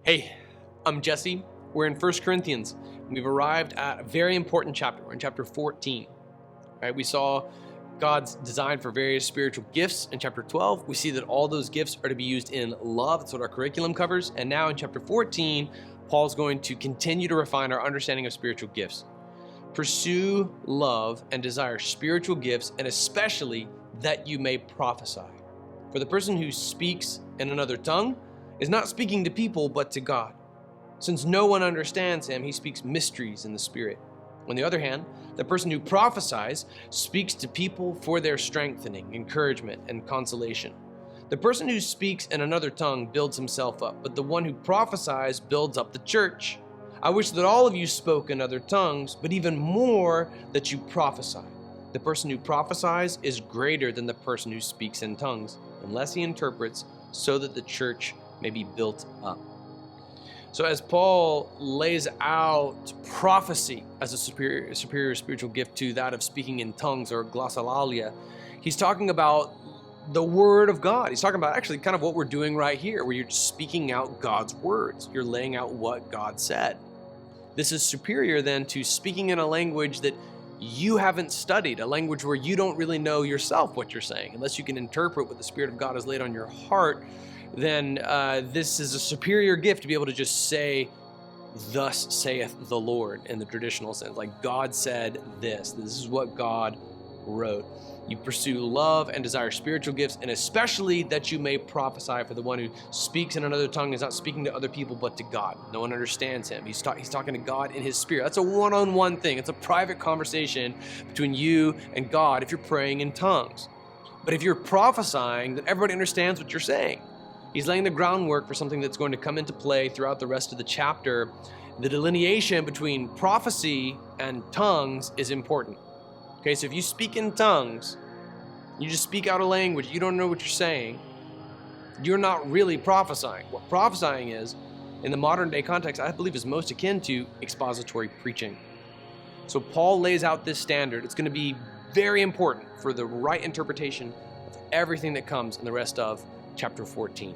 Hey, I'm Jesse. We're in 1 Corinthians. We've arrived at a very important chapter. We're in chapter 14. Right? We saw God's design for various spiritual gifts in chapter 12. We see that all those gifts are to be used in love. That's what our curriculum covers. And now in chapter 14, Paul's going to continue to refine our understanding of spiritual gifts. Pursue love and desire spiritual gifts, and especially that you may prophesy. For the person who speaks in another tongue is not speaking to people, but to God. Since no one understands him, he speaks mysteries in the Spirit. On the other hand, the person who prophesies speaks to people for their strengthening, encouragement, and consolation. The person who speaks in another tongue builds himself up, but the one who prophesies builds up the church. I wish that all of you spoke in other tongues, but even more that you prophesy. The person who prophesies is greater than the person who speaks in tongues, unless he interprets, so that the church may be built up. So as Paul lays out prophecy as a superior spiritual gift to that of speaking in tongues or glossolalia, he's talking about the word of God. He's talking about actually kind of what we're doing right here, where you're speaking out God's words. You're laying out what God said. This is superior then to speaking in a language that you haven't studied, a language where you don't really know yourself what you're saying. Unless you can interpret what the Spirit of God has laid on your heart, then this is a superior gift to be able to just say, "Thus saith the Lord," in the traditional sense. Like God said this. This is what God wrote. You pursue love and desire spiritual gifts, and especially that you may prophesy. For the one who speaks in another tongue is not speaking to other people, but to God. No one understands him. He's talking to God in his spirit. That's a one-on-one thing. It's a private conversation between you and God if you're praying in tongues. But if you're prophesying, then everybody understands what you're saying. He's laying the groundwork for something that's going to come into play throughout the rest of the chapter. The delineation between prophecy and tongues is important. Okay, so if you speak in tongues, you just speak out a language, you don't know what you're saying, you're not really prophesying. What prophesying is, in the modern day context, I believe is most akin to expository preaching. So Paul lays out this standard. It's going to be very important for the right interpretation of everything that comes in the rest of chapter 14.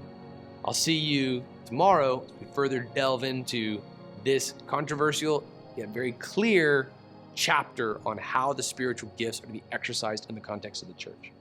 I'll see you tomorrow as we further delve into this controversial yet very clear chapter on how the spiritual gifts are to be exercised in the context of the church.